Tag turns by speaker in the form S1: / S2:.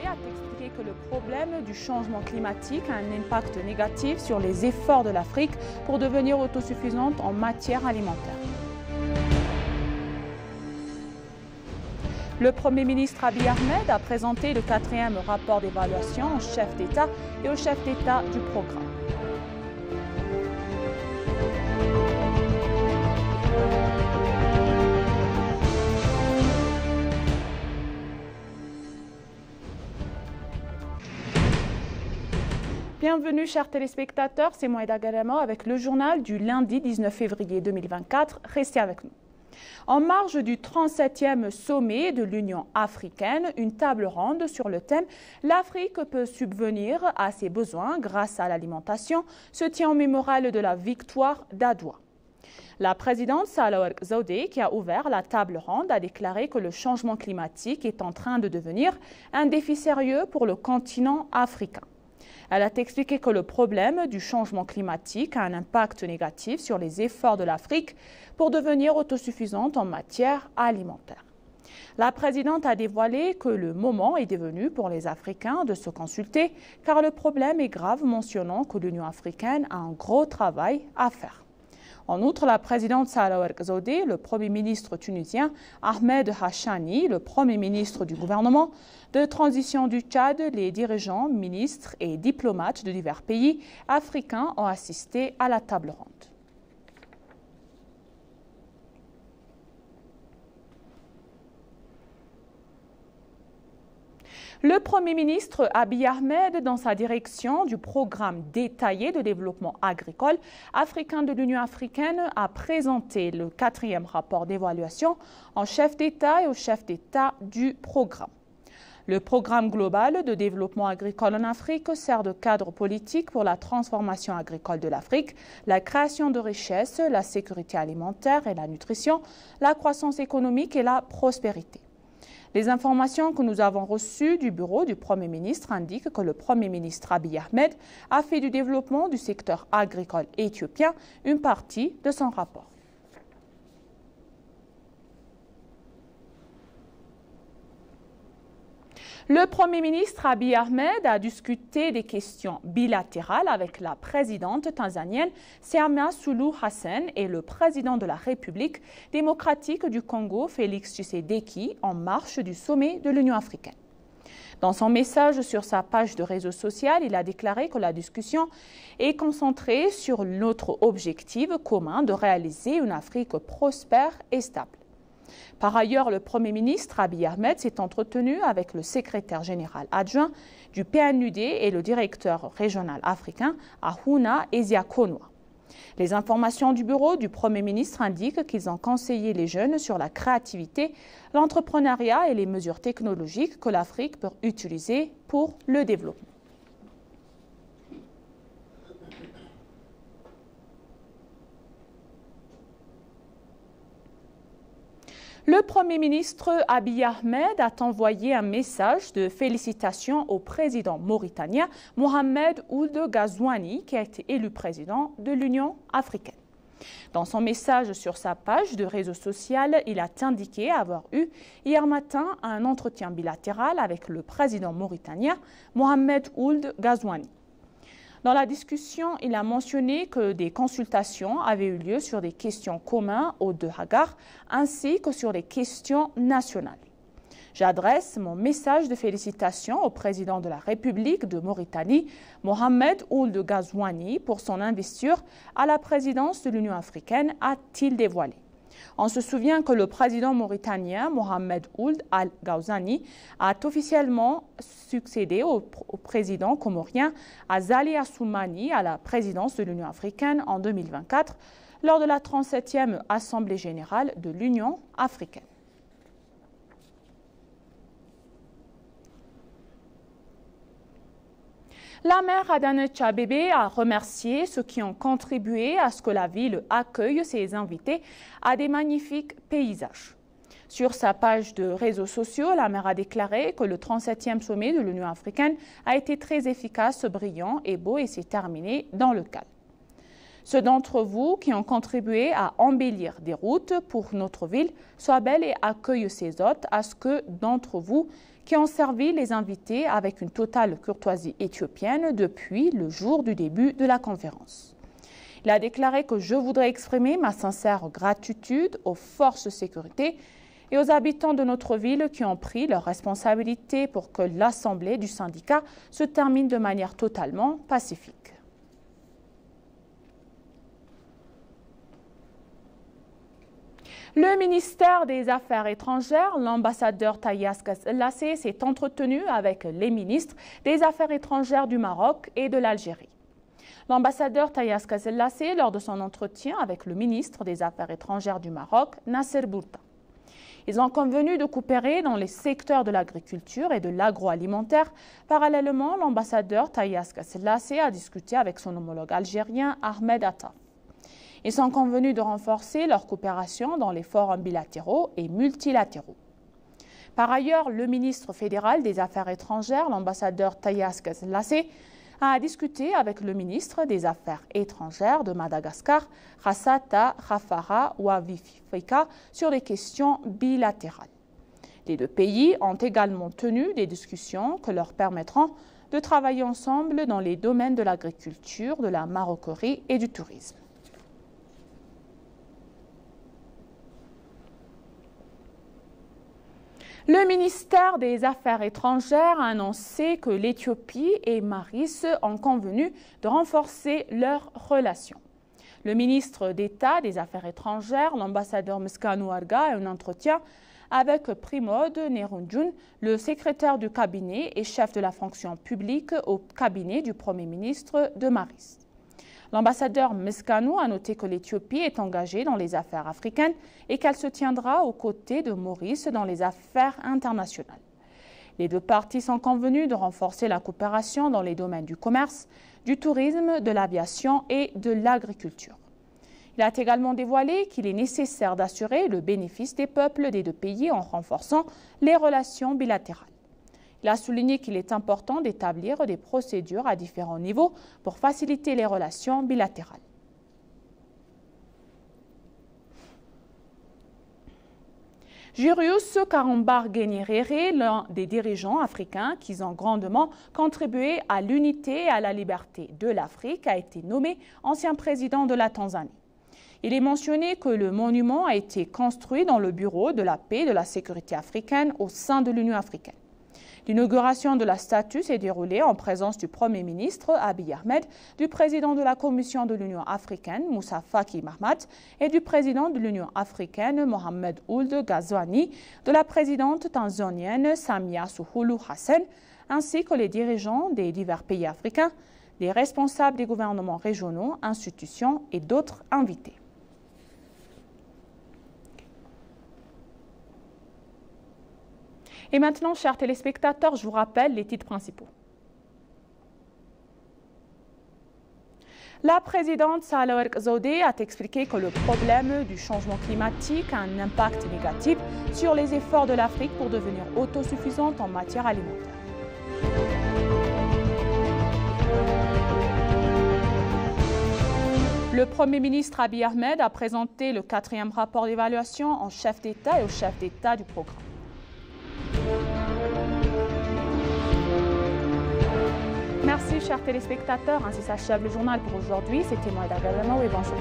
S1: a expliqué que le problème du changement climatique a un impact négatif sur les efforts de l'Afrique pour devenir autosuffisante en matière alimentaire. Le Premier ministre Abiy Ahmed a présenté le 4e rapport d'évaluation au chef d'État et au chef d'État du programme. Bienvenue chers téléspectateurs, c'est Moïda Galama avec le journal du lundi 19 février 2024. Restez avec nous. En marge du 37e sommet de l'Union africaine, une table ronde sur le thème « L'Afrique peut subvenir à ses besoins grâce à l'alimentation » se tient au mémorial de la victoire d'Adwa. La présidente Sahle-Work Zewde, qui a ouvert la table ronde, a déclaré que le changement climatique est en train de devenir un défi sérieux pour le continent africain. Elle a expliqué que le problème du changement climatique a un impact négatif sur les efforts de l'Afrique pour devenir autosuffisante en matière alimentaire. La présidente a dévoilé que le moment est devenu pour les Africains de se consulter car le problème est grave, mentionnant que l'Union africaine a un gros travail à faire. En outre, la présidente Sahle-Work Zewde, le Premier ministre tunisien Ahmed Hachani, le Premier ministre du gouvernement de transition du Tchad, les dirigeants, ministres et diplomates de divers pays africains ont assisté à la table ronde. Le Premier ministre Abiy Ahmed, dans sa direction du programme détaillé de développement agricole africain de l'Union africaine, a présenté le 4e rapport d'évaluation au chef d'État et au chef d'État du programme. Le programme global de développement agricole en Afrique sert de cadre politique pour la transformation agricole de l'Afrique, la création de richesses, la sécurité alimentaire et la nutrition, la croissance économique et la prospérité. Les informations que nous avons reçues du bureau du Premier ministre indiquent que le Premier ministre Abiy Ahmed a fait du développement du secteur agricole éthiopien une partie de son rapport. Le Premier ministre Abiy Ahmed a discuté des questions bilatérales avec la présidente tanzanienne Samia Suluhu Hassan et le président de la République démocratique du Congo, Félix Tshisekedi, en marge du sommet de l'Union africaine. Dans son message sur sa page de réseau social, il a déclaré que la discussion est concentrée sur notre objectif commun de réaliser une Afrique prospère et stable. Par ailleurs, le Premier ministre Abiy Ahmed s'est entretenu avec le secrétaire général adjoint du PNUD et le directeur régional africain Ahuna Eziakonwa. Les informations du bureau du Premier ministre indiquent qu'ils ont conseillé les jeunes sur la créativité, l'entrepreneuriat et les mesures technologiques que l'Afrique peut utiliser pour le développement. Le Premier ministre Abiy Ahmed a envoyé un message de félicitations au président mauritanien Mohamed Ould Ghazouani, qui a été élu président de l'Union africaine. Dans son message sur sa page de réseau social, il a indiqué avoir eu hier matin un entretien bilatéral avec le président mauritanien Mohamed Ould Ghazouani. Dans la discussion, il a mentionné que des consultations avaient eu lieu sur des questions communes aux deux Hagar ainsi que sur les questions nationales. J'adresse mon message de félicitations au président de la République de Mauritanie, Mohamed Ould Ghazouani, pour son investiture à la présidence de l'Union africaine, a-t-il dévoilé. On se souvient que le président mauritanien Mohamed Ould Ghazouani a officiellement succédé au président comorien Azali Assoumani à la présidence de l'Union africaine en 2024 lors de la 37e Assemblée générale de l'Union africaine. La maire Adanecha Abebe a remercié ceux qui ont contribué à ce que la ville accueille ses invités à des magnifiques paysages. Sur sa page de réseaux sociaux, la maire a déclaré que le 37e sommet de l'Union africaine a été très efficace, brillant et beau et s'est terminé dans le calme. Ceux d'entre vous qui ont contribué à embellir des routes pour notre ville soient belles et accueillent ces hôtes à ce que d'entre vous qui ont servi les invités avec une totale courtoisie éthiopienne depuis le jour du début de la conférence. Il a déclaré que je voudrais exprimer ma sincère gratitude aux forces de sécurité et aux habitants de notre ville qui ont pris leurs responsabilités pour que l'assemblée du syndicat se termine de manière totalement pacifique. Le ministère des Affaires étrangères, l'ambassadeur Taye Asselassie, s'est entretenu avec les ministres des Affaires étrangères du Maroc et de l'Algérie. L'ambassadeur Taye Asselassie, lors de son entretien avec le ministre des Affaires étrangères du Maroc, Nasser Bourta. Ils ont convenu de coopérer dans les secteurs de l'agriculture et de l'agroalimentaire. Parallèlement, l'ambassadeur Taye Asselassie a discuté avec son homologue algérien Ahmed Attaf. Ils sont convenus de renforcer leur coopération dans les forums bilatéraux et multilatéraux. Par ailleurs, le ministre fédéral des Affaires étrangères, l'ambassadeur Taye Asselassie, a discuté avec le ministre des Affaires étrangères de Madagascar, Rassata Rafara Wavifika, sur les questions bilatérales. Les deux pays ont également tenu des discussions qui leur permettront de travailler ensemble dans les domaines de l'agriculture, de la maroquinerie et du tourisme. Le ministère des Affaires étrangères a annoncé que l'Éthiopie et Maurice ont convenu de renforcer leurs relations. Le ministre d'État des Affaires étrangères, l'ambassadeur Meskanou Arga, a eu un entretien avec Primod Nerunjun, le secrétaire du cabinet et chef de la fonction publique au cabinet du Premier ministre de Maurice. L'ambassadeur Meskanou a noté que l'Éthiopie est engagée dans les affaires africaines et qu'elle se tiendra aux côtés de Maurice dans les affaires internationales. Les deux parties sont convenues de renforcer la coopération dans les domaines du commerce, du tourisme, de l'aviation et de l'agriculture. Il a également dévoilé qu'il est nécessaire d'assurer le bénéfice des peuples des deux pays en renforçant les relations bilatérales. Il a souligné qu'il est important d'établir des procédures à différents niveaux pour faciliter les relations bilatérales. Julius Karambargé-Nyerere, l'un des dirigeants africains qui ont grandement contribué à l'unité et à la liberté de l'Afrique, a été nommé ancien président de la Tanzanie. Il est mentionné que le monument a été construit dans le bureau de la paix et de la sécurité africaine au sein de l'Union africaine. L'inauguration de la statue s'est déroulée en présence du Premier ministre Abiy Ahmed, du président de la Commission de l'Union africaine Moussa Faki Mahamat et du président de l'Union africaine Mohamed Ould Ghazouani, de la présidente tanzanienne Samia Suluhu Hassan, ainsi que les dirigeants des divers pays africains, les responsables des gouvernements régionaux, institutions et d'autres invités. Et maintenant, chers téléspectateurs, je vous rappelle les titres principaux. La présidente Sahle-Work Zewde a expliqué que le problème du changement climatique a un impact négatif sur les efforts de l'Afrique pour devenir autosuffisante en matière alimentaire. Le Premier ministre Abiy Ahmed a présenté le 4e rapport d'évaluation en chef d'État et au chef d'État du programme. Merci chers téléspectateurs, ainsi s'achève le journal pour aujourd'hui. C'était moi Dagadamo et bonjour.